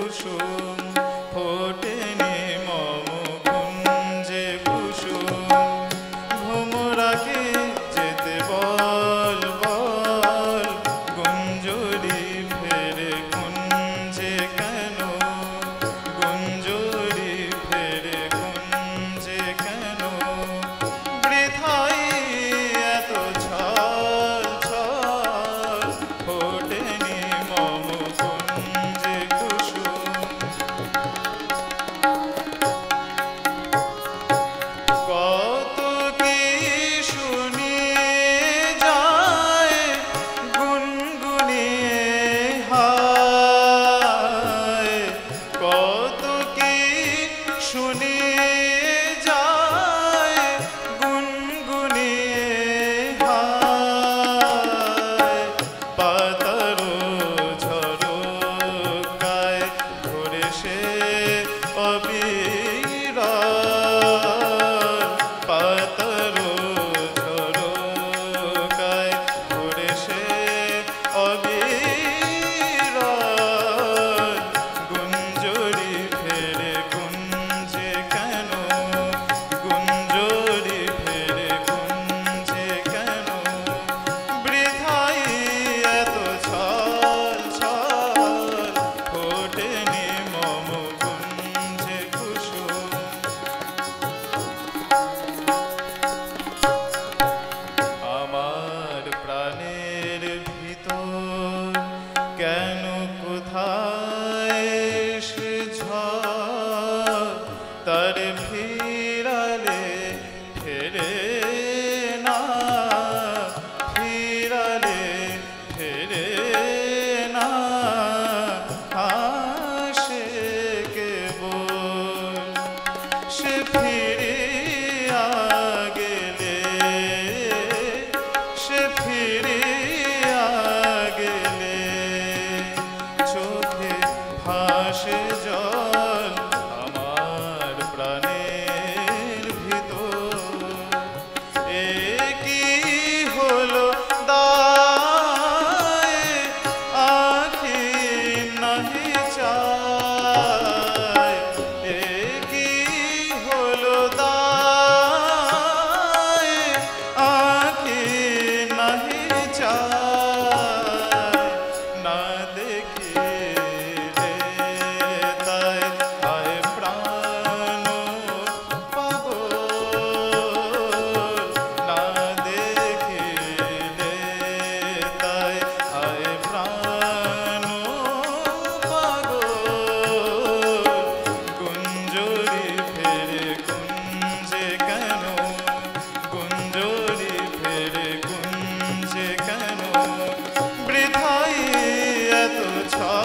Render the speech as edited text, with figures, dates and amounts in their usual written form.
কুসুম ফোটেনি মম কুঞ্জে কুসুম ভ্রমরাকে যেতে বল বল গুঞ্জরি ফেরে কুঞ্জে কেন গুঞ্জরি ফেরে কুঞ্জে কেন বৃথাই এত ছল ছল ফোটেনি মম কুঞ্জে কুসুম কত কি শুনিয়ে যায় গুনগুনিয়ে হায় কত কি শুনিয়ে যায় গুনগুনিয়ে হায় পাতার ঝরকায় ঘুরে সে অবিরাল পাতার ঝরকায় ঘুরে সে অবিরাল গুঞ্জরি ফেরে কুঞ্জে কেন গুঞ্জরি ফেরে কুঞ্জে কেন বৃথাই এত ছল ছল ফোটেনি মম কুঞ্জে কুসুম আমার প্রাণের ভিতর কেন কোথায় সে ঝড় তার ফিরালে ফেরে না ফিরালে ফেরে না আসে কেবল সে ফিরিয়া গেলে সে ফিরিয়া গেলে চোখে ভাসে জল আমার প্রাণের ভিতর এ কি হলো দায় আখি নাহি চায় এ কি হলো দায় আখি নাহি চায় না দেখিলে তাই হায় প্রাণ পাগল না দেখিলে তাই হায় প্রাণ পাগল গুঞ্জরি ফেরে কুঞ্জে কেন গুঞ্জরি ফেরে কুঞ্জে কেন বৃথাই এত ছল